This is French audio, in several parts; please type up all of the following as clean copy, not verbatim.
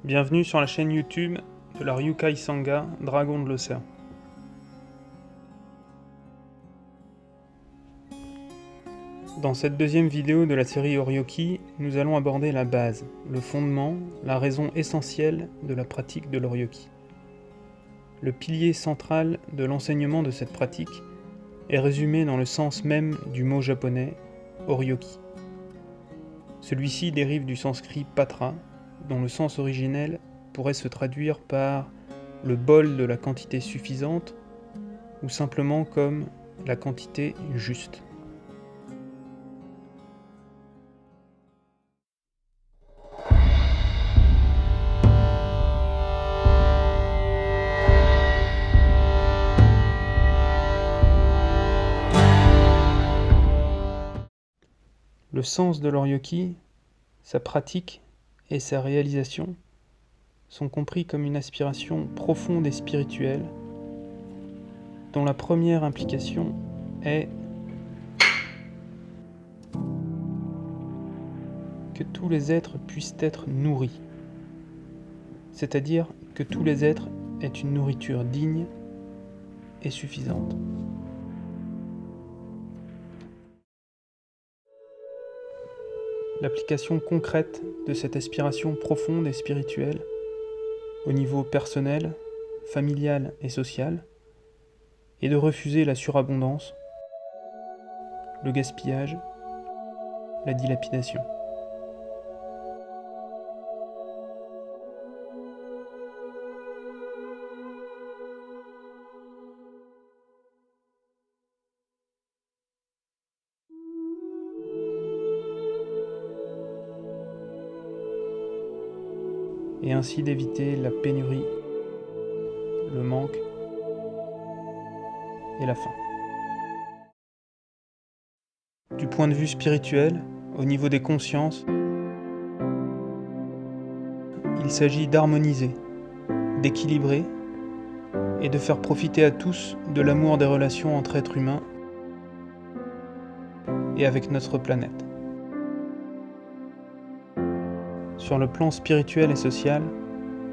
Bienvenue sur la chaîne YouTube de la Ryukai Sangha, Dragon de l'Océan. Dans cette deuxième vidéo de la série Oryoki, nous allons aborder la base, le fondement, la raison essentielle de la pratique de l'Oryoki. Le pilier central de l'enseignement de cette pratique est résumé dans le sens même du mot japonais Oryoki. Celui-ci dérive du sanskrit patra, dont le sens originel pourrait se traduire par le bol de la quantité suffisante ou simplement comme la quantité juste. Le sens de l'Oryoki, sa pratique et sa réalisation sont compris comme une aspiration profonde et spirituelle, dont la première implication est que tous les êtres puissent être nourris, c'est-à-dire que tous les êtres aient une nourriture digne et suffisante. L'application concrète de cette aspiration profonde et spirituelle, au niveau personnel, familial et social, est de refuser la surabondance, le gaspillage, la dilapidation. Et ainsi d'éviter la pénurie, le manque et la faim. Du point de vue spirituel, au niveau des consciences, il s'agit d'harmoniser, d'équilibrer et de faire profiter à tous de l'amour des relations entre êtres humains et avec notre planète. Sur le plan spirituel et social,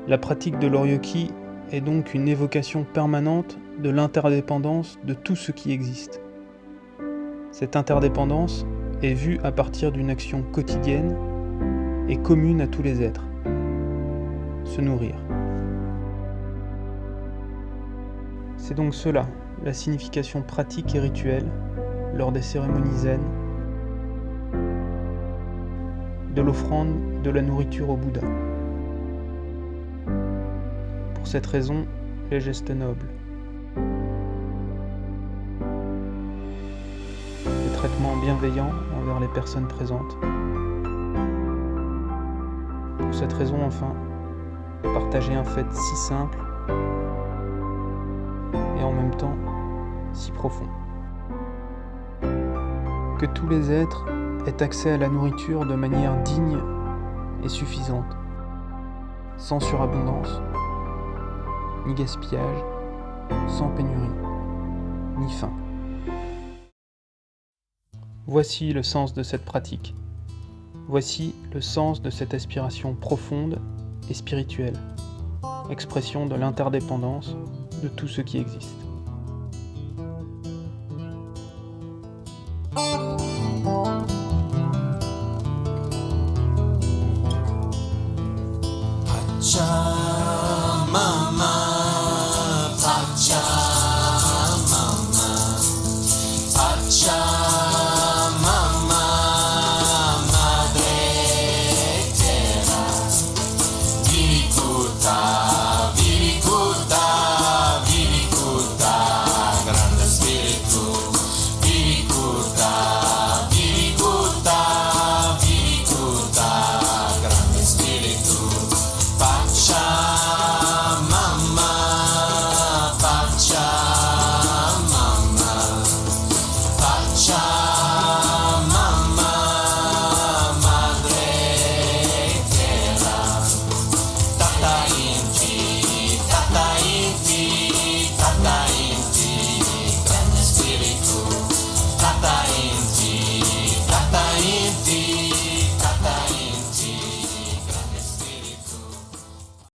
la pratique de l'Oryoki est donc une évocation permanente de l'interdépendance de tout ce qui existe. Cette interdépendance est vue à partir d'une action quotidienne et commune à tous les êtres. Se nourrir. C'est donc cela, la signification pratique et rituelle, lors des cérémonies zen, de l'offrande de la nourriture au Bouddha. Pour cette raison, les gestes nobles. Le traitement bienveillant envers les personnes présentes. Pour cette raison, enfin, partager un fait si simple et en même temps si profond. Que tous les êtres aient accès à la nourriture de manière digne et suffisante, sans surabondance, ni gaspillage, sans pénurie, ni faim. Voici le sens de cette pratique. Voici le sens de cette aspiration profonde et spirituelle, expression de l'interdépendance de tout ce qui existe.